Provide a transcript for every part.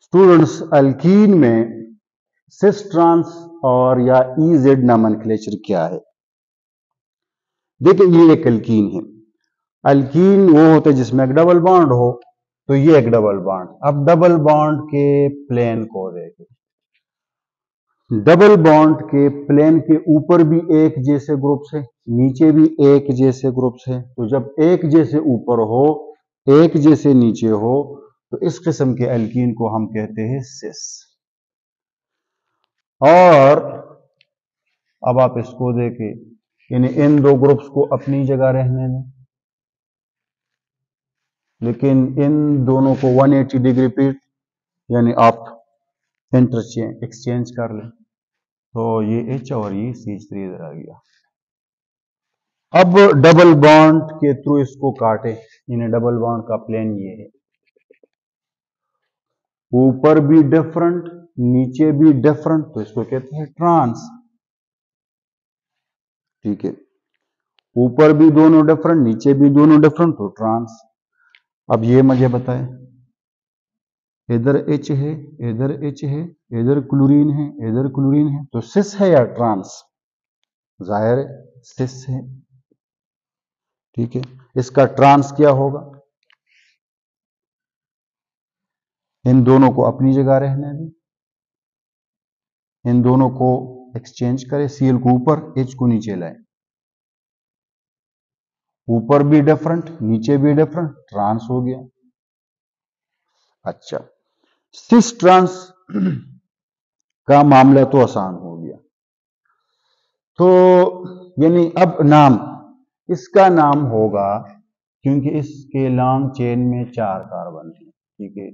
Students, alkyne में cis trans और या इजेड नॉमेनक्लेचर क्या है? देखिए, ये एक अल्कीन है। अल्कीन वो होते जिसमें एक डबल बॉन्ड हो, तो ये एक डबल बॉन्ड। अब डबल बॉन्ड के प्लेन को देखें। डबल बॉन्ड के प्लेन के ऊपर भी एक जैसे ग्रुप्स है, नीचे भी एक जैसे ग्रुप्स है। तो जब एक जैसे ऊपर हो, एक जैसे नीचे हो, तो इस किस्म के अल्कीन को हम कहते हैं सिस। और अब आप इसको देखें, यानी इन दो ग्रुप्स को अपनी जगह रहने दें, लेकिन इन दोनों को 180 डिग्री पे यानी आप इंटरचेंज एक्सचेंज कर लें, तो ये H और ये CH3 इधर आ गया। अब डबल बॉन्ड के थ्रू इसको काटे, इन्हें डबल बॉन्ड का प्लेन ये है, ऊपर भी डिफरेंट नीचे भी डिफरेंट, तो इसको कहते हैं ट्रांस। ठीक है, ऊपर भी दोनों डिफरेंट नीचे भी दोनों डिफरेंट, तो ट्रांस। अब ये मुझे बताएं, इधर H है, इधर H है, इधर क्लोरीन है, इधर क्लोरीन है, तो सिस है या ट्रांस? जाहिर है सिस है। ठीक है, इसका ट्रांस क्या होगा? इन दोनों को अपनी जगह रहने दें, इन दोनों को एक्सचेंज करें, Cl को ऊपर H को नीचे लाए, ऊपर भी डिफरेंट नीचे भी डिफरेंट, ट्रांस हो गया। अच्छा, सिस ट्रांस का मामला तो आसान हो गया। तो यानी अब नाम, इसका नाम होगा, क्योंकि इसके लॉन्ग चेन में 4 कार्बन है। ठीक है,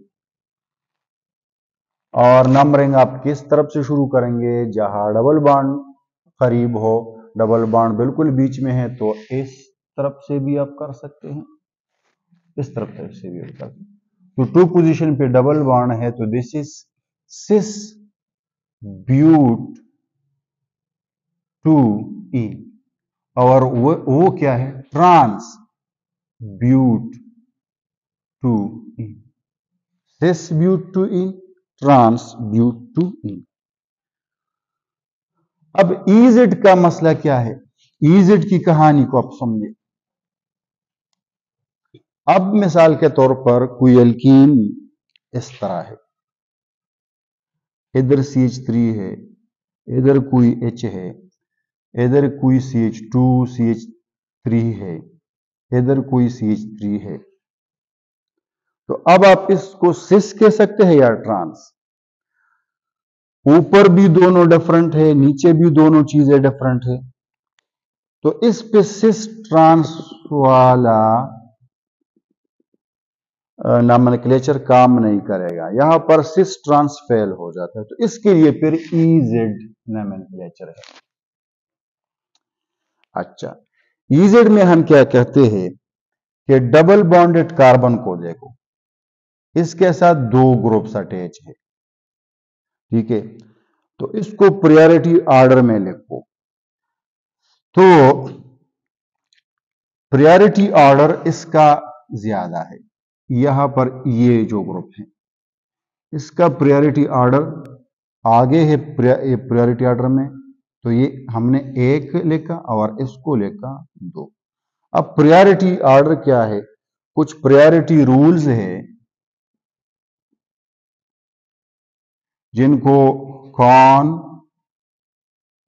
और नंबरिंग आप किस तरफ से शुरू करेंगे? जहां डबल बॉन्ड करीब हो, डबल बॉन्ड बिल्कुल बीच में है, तो इस तरफ से भी आप कर सकते हैं, इस तरफ से भी आप कर सकते हैं। तो 2 पोजीशन पे डबल बॉन्ड है, तो this is sis but 2E, और वो क्या है? Trans but 2E, cis but 2E, trans but 2E। अब इजेड का मसला क्या है? इजेड की कहानी को आप समझे। अब मिसाल के तौर पर कोई अल्कीन इस तरह है, इधर CH3 है, इधर कोई H है, इधर कोई CH2 CH3 है, इधर कोई CH3 है, तो अब आप इसको सिस कह सकते हैं या ट्रांस? ऊपर भी दोनों डिफरेंट है, नीचे भी दोनों चीजें डिफरेंट है, तो इस पे सिस ट्रांस वाला नॉमेनक्लेचर काम नहीं करेगा, यहां पर सिस ट्रांस फेल हो जाता है, तो इसके लिए फिर इजेड नॉमेनक्लेचर है। अच्छा, इजेड में हम क्या कहते हैं कि डबल बॉन्डेड कार्बन को देखो, इसके साथ 2 ग्रुप्स अटैच है। ठीक है, तो इसको प्रायोरिटी ऑर्डर में लिखो, तो प्रायोरिटी ऑर्डर इसका ज्यादा है। यहां पर ये जो ग्रुप है, इसका प्रायोरिटी ऑर्डर आगे है प्रायोरिटी ऑर्डर में, तो ये हमने 1 लिखा और इसको लिखा 2। अब प्रायोरिटी ऑर्डर क्या है? कुछ प्रायोरिटी रूल्स है, जिनको कॉन,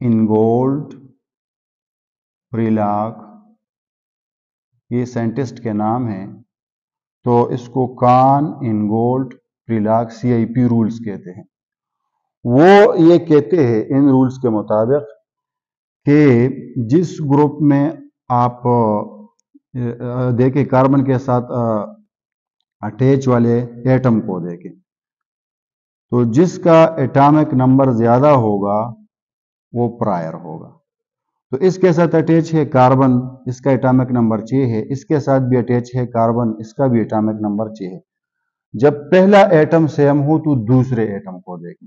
इनगोल्ड, प्रिलाक, ये साइंटिस्ट के नाम हैं, तो इसको कॉन, इनगोल्ड, प्रिलाक CIP रूल्स कहते हैं। वो ये कहते हैं इन रूल्स के मुताबिक कि जिस ग्रुप में आप देखें कार्बन के साथ अटैच वाले एटम को देखें, तो जिसका एटॉमिक नंबर ज्यादा होगा वो प्रायर होगा। तो इसके साथ अटैच है कार्बन, इसका एटॉमिक नंबर 6 है, इसके साथ भी अटैच है कार्बन, इसका भी एटॉमिक नंबर 6 है। जब पहला एटम सेम हो तो दूसरे एटम को देखें।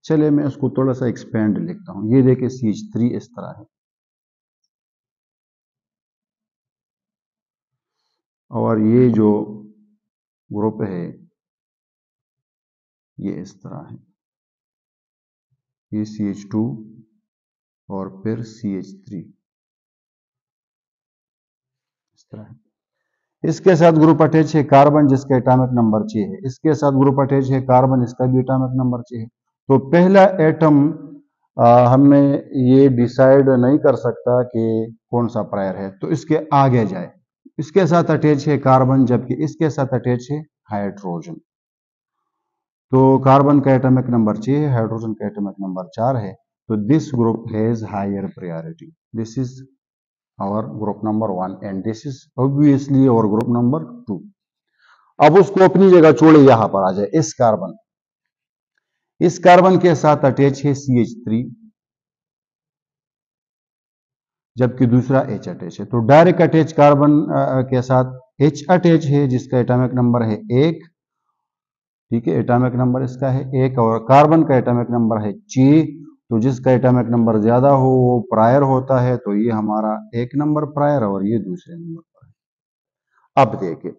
चलिए मैं इसको थोड़ा सा एक्सपेंड लिखता हूं, ये देखें CH3 इस तरह है, और ये जो ग्रुप है ये इस तरह है, ये CH2 और फिर CH3 इस तरह है। इसके साथ ग्रुप अटैच है कार्बन जिसका एटॉमिक नंबर 6 है, इसके साथ ग्रुप अटैच है कार्बन, इसका भी एटॉमिक नंबर 6 है। तो पहला एटम हमें ये डिसाइड नहीं कर सकता कि कौन सा प्रायर है, तो इसके आगे जाए। इसके साथ अटैच है कार्बन जबकि इसके साथ अटैच है हाइड्रोजन। तो कार्बन का एटॉमिक नंबर 6 है, हाइड्रोजन का एटॉमिक नंबर 4 है। तो this group has higher priority, this is our group number 1 and this is obviously our group number 2। अब उसको अपनी जगह छोड़े, यहां पर आ जाए इस कार्बन के साथ अटैच है CH3 जबकि दूसरा H अटैच है। तो डायरेक्ट अटैच कार्बन के साथ H अटैच है जिसका एटॉमिक नंबर है 1, ठीक है, एटॉमिक नंबर इसका है 1, और कार्बन का एटॉमिक नंबर है 6। तो जिसका एटॉमिक नंबर ज्यादा हो वो प्रायर होता है, तो ये हमारा 1 नंबर प्रायर और ये दूसरे नंबर प्रायर। अब देखिए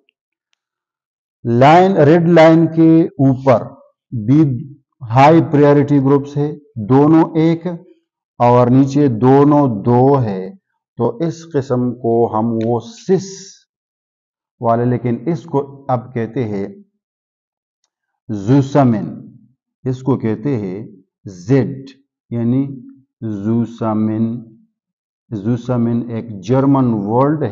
लाइन, रेड लाइन के ऊपर बी हाई प्रायोरिटी ग्रुप्स है, दोनों 1 और नीचे दोनों 2 है। तो इस किस्म को हम वो सिस वाले, लेकिन इसको अब कहते हैं जूसामिन, इसको कहते हैं जेड यानी जूसामिन। जूसामिन एक जर्मन वर्ड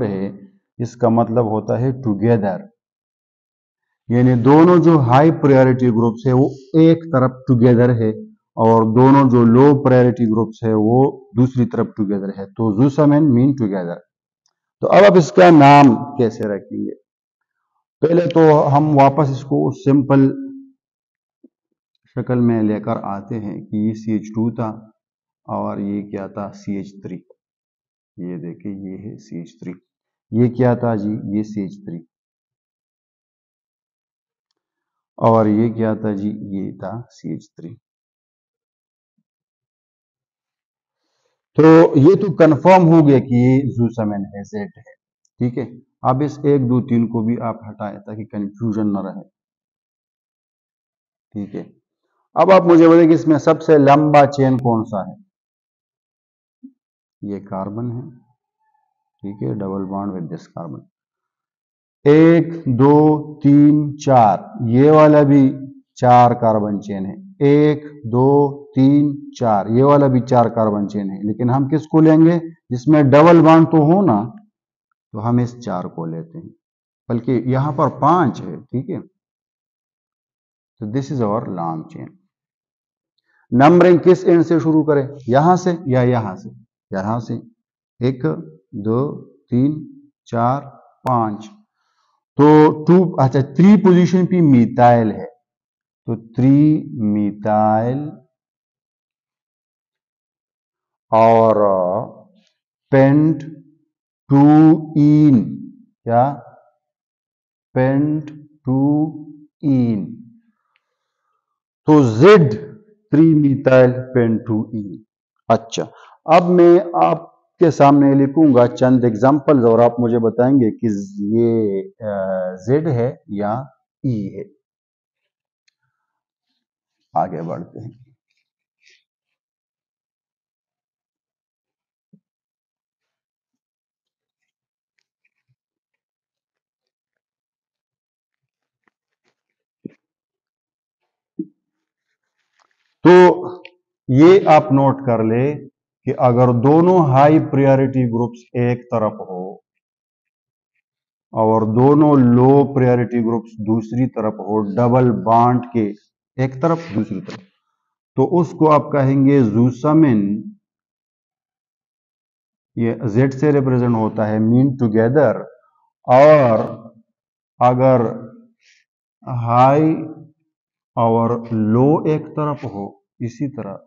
है, इसका मतलब होता है टुगेदर, यानी दोनों जो हाई प्रायोरिटी ग्रुप्स है वो एक तरफ टुगेदर है और दोनों जो लो प्रायोरिटी ग्रुप्स है वो दूसरी तरफ टुगेदर है। तो जूसामिन मीन टुगेदर। तो अब इसका नाम कैसे रखेंगे? पहले तो हम वापस इसको सिंपल शक्ल में लेकर आते हैं कि ये CH2 था और ये क्या था CH3। ये देखिए ये है CH3, ये क्या था जी, ये CH3, और ये क्या था जी, ये था CH3। तो ये तो कंफर्म हो गया कि ये जूसामिन है, जेड है, ठीक है। अब इस 1 2 3 को भी आप हटाएं ताकि कंफ्यूजन न रहे, ठीक है। अब आप मुझे बताइए कि इसमें सबसे लंबा चेन कौन सा है? ये कार्बन है, ठीक है, double bond with this carbon. 1 2 3 4, ये वाला भी 4 कार्बन चेन है। 1 2 3 4, ये वाला भी 4 कार्बन चेन है। लेकिन हम किसको लेंगे? जिसमें डबल बॉन्ड तो हो ना, तो हम इस 4 को लेते हैं, बल्कि यहां पर 5 है, ठीक है। तो this is our long chain. Numbering किस एंड से शुरू करें, यहां से या यहां से? यहां से। 1 2 3 4 5। तो 2, अच्छा 3 पोजीशन पे मिथाइल है, तो 3 मिथाइल और पेंट 2 इन, क्या? पेंट 2 इन। तो Z 3 मिथाइल पेंट 2 इन। अच्छा, अब मैं आपके सामने लिखूंगा चंद एग्जाम्पल्स और आप मुझे बताएंगे कि ये Z है या E है। आगे बढ़ते हैं। तो ये आप नोट कर ले कि अगर दोनों हाई प्रायोरिटी ग्रुप्स एक तरफ हो और दोनों लो प्रायोरिटी ग्रुप्स दूसरी तरफ हो, डबल बॉन्ड के एक तरफ दूसरी तरफ, तो उसको आप कहेंगे जूसामिन। ये Z से रिप्रेजेंट होता है मीन टुगेदर। और अगर हाई और लो एक तरफ हो, इसी तरह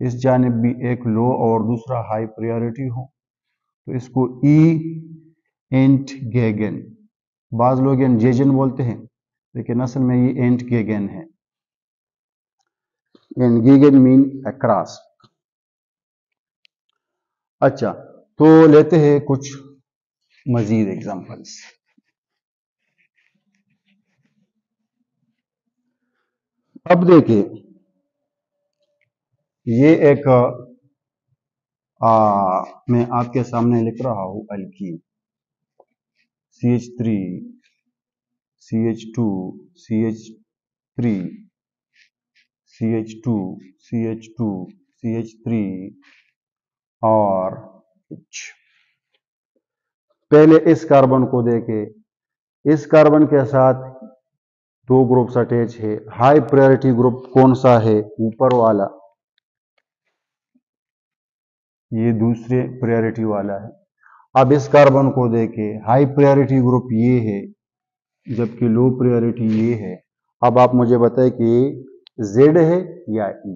इस जानिब भी एक लो और दूसरा हाई प्रायोरिटी हो, तो इसको ई एंट गेगन, बाज लोग जेजन बोलते हैं लेकिन असल में ये एंट गेगन है। एंट गेगन मीन अक्रॉस। अच्छा, तो लेते हैं कुछ मजीद एग्जांपल्स। अब देखिए, ये एक मैं आपके सामने लिख रहा हूं alkyne, CH3, CH2, CH3, CH2, CH2, CH3 और H। पहले इस कार्बन को देखे, इस कार्बन के साथ दो ग्रुप्स अटैच है। हाई प्रायोरिटी ग्रुप कौन सा है? ऊपर वाला, ये दूसरे प्रायोरिटी वाला है। अब इस कार्बन को देखे, हाई प्रायोरिटी ग्रुप ये है जबकि लो प्रायोरिटी ये है। अब आप मुझे बताएं कि Z है या E।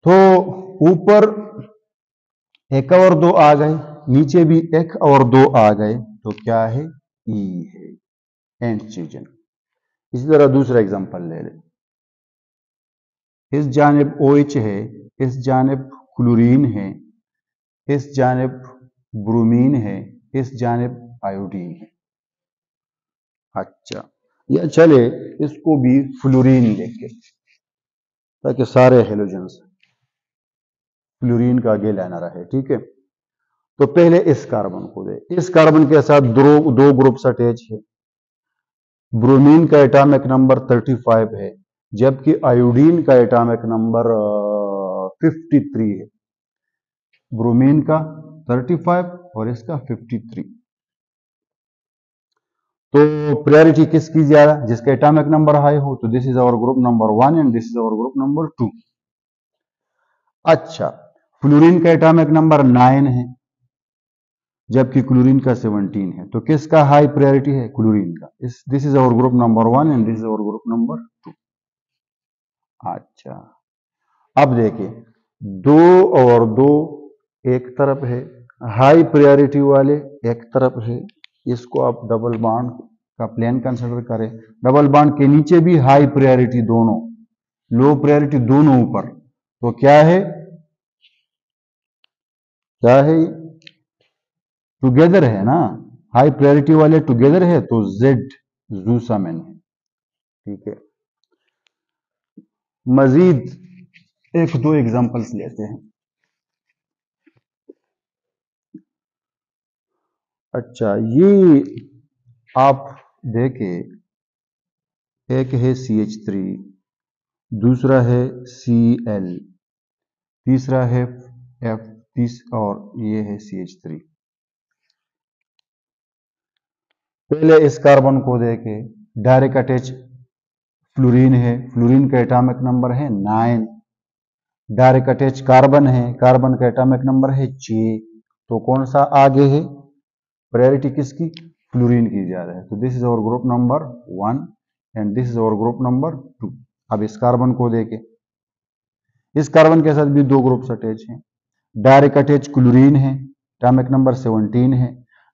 तो ऊपर एक और दो आ गए, नीचे भी एक और दो आ गए, तो क्या है? E है, एंड चीजन। इसी तरह दूसरा एग्जांपल ले लें। इस जानिब OH है, इस जानिब क्लोरीन है, इस जानिब ब्रोमीन है, इस जानिब आयोडीन है। अच्छा, या चले इसको भी फ्लोरीन लेके, ताकि सारे हेलोजेंस फ्लोरीन का आगे लाना रहे। ठीक है, तो पहले इस कार्बन को दे, इस कार्बन के साथ दो ग्रुप्स अटैच है। ब्रोमीन का एटॉमिक नंबर 35 है, जबकि आयोडीन का एटॉमिक नंबर 53 है। ब्रोमीन का 35 और इसका 53। तो प्रायोरिटी किसकी ज्यादा? जिसका एटॉमिक नंबर हाई हो। तो this is our group number 1 and this is our group number 2। अच्छा, फ्लोरीन का एटॉमिक नंबर 9 है, जबकि क्लोरीन का 17 है। तो किसका हाई प्रायोरिटी है? क्लोरीन का। This is our group number 1 and this is our group number 2। अच्छा, अब देखिए, दो और दो एक तरफ है, हाई प्रायोरिटी वाले एक तरफ है। इसको आप डबल बॉन्ड का प्लेन कंसिडर करें। डबल बॉन्ड के नीचे भी हाई प्रायोरिटी दोनों, लो प्रायोरिटी दोनों ऊपर। तो क्या है? क्या है? टुगेदर है ना, हाई प्रायोरिटी वाले टुगेदर है, तो जेड जूसामिन है। ठीक है, मजीद एक दो एग्जांपल्स लेते हैं। अच्छा, ये आप देखें, एक है CH3, दूसरा है Cl, तीसरा है F, और ये है CH3। पहले इस कार्बन को देखे, डायरेक्ट अटैच फ्लोरीन है, फ्लोरीन का एटॉमिक नंबर है 9। डायरेक्ट अटैच कार्बन है, कार्बन का एटॉमिक नंबर है 6। तो कौन सा आगे है? प्रायोरिटी किसकी? फ्लोरीन की ज्यादा है। तो this is our group number 1 and this is our group number 2। अब इस कार्बन को देखें, इस कार्बन के साथ भी दो ग्रुप्स अटैच हैं। डायरेक्ट अटैच क्लोरीन है, एटॉमिक नंबर 17 है।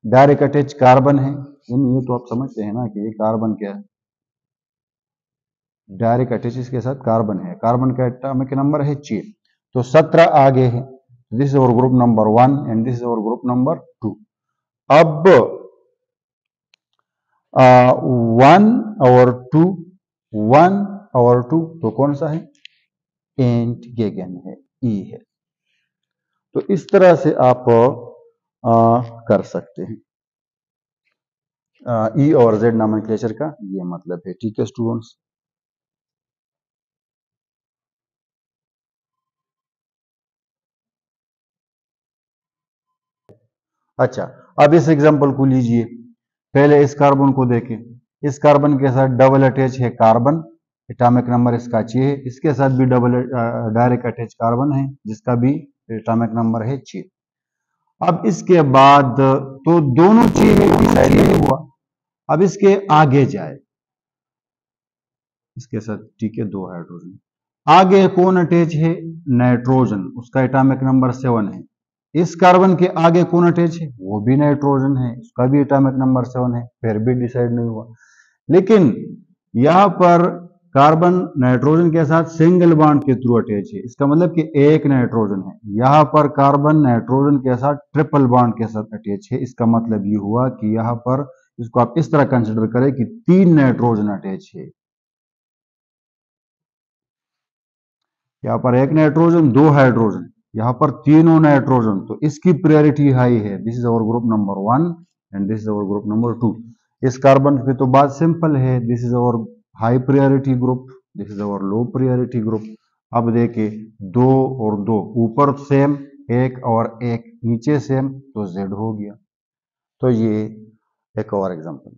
डायरेक्ट अटैच कार्बन है, ये तो आप समझते हैं ना कि ये कार्बन क्या है। डायरेक्ट अटैच इसके साथ कार्बन है, कार्बन का एटॉमिक नंबर है 6। तो 17 आगे है। This is our group number 1 and this is our group number 2। अब 1 और 2, 1 और 2, तो कौन सा है? एंट गेगन है, ई है। तो इस तरह से आप कर सकते हैं। ई और जेड नोमेनक्लेचर का ये मतलब है। ठीक है स्टूडेंट्स, अच्छा, अब इस एग्जांपल को लीजिए। पहले इस कार्बन को देखें, इस कार्बन के साथ डबल अटैच है कार्बन, एटॉमिक नंबर इसका 6 है। इसके साथ भी डबल डायरेक्ट अटैच कार्बन है, जिसका भी एटॉमिक नंबर है 6। अब इसके बाद तो दोनों 6 है, हुआ। अब इसके आगे जाए, इसके साथ ठीक है 2 हाइड्रोजन। आगे कौन अटैच है? नाइट्रोजन, उसका एटॉमिक नंबर 7 है। इस कार्बन के आगे कौन अटैच है? वो भी नाइट्रोजन है, उसका भी एटॉमिक नंबर 7 है। फिर भी डिसाइड नहीं हुआ। लेकिन यहां पर कार्बन नाइट्रोजन के साथ सिंगल बॉन्ड के थ्रू अटैच है, इसका मतलब कि एक नाइट्रोजन है। यहाँ पर कार्बन नाइट्रोजन के साथ ट्रिपल बॉन्ड के साथ अटैच है, इसका मतलब ये हुआ कि यहाँ पर इसको आप इस तरह कंसिडर करें कि 3 नाइट्रोजन अटैच है। यहाँ पर एक नाइट्रोजन, 2 हाइड्रोजन, यहाँ पर तीनों नाइट्रोजन, तो इसकी प्रायोरिटी हाई है। This is our group number 1 and this is our group number 2। इस कार्बन पे तो बात सिंपल है, this is our high priority group, this is our low priority group. अब देखिए 2 और 2 ऊपर सेम, एक और एक नीचे सेम, तो Z हो गया। तो ये एक और एग्जांपल।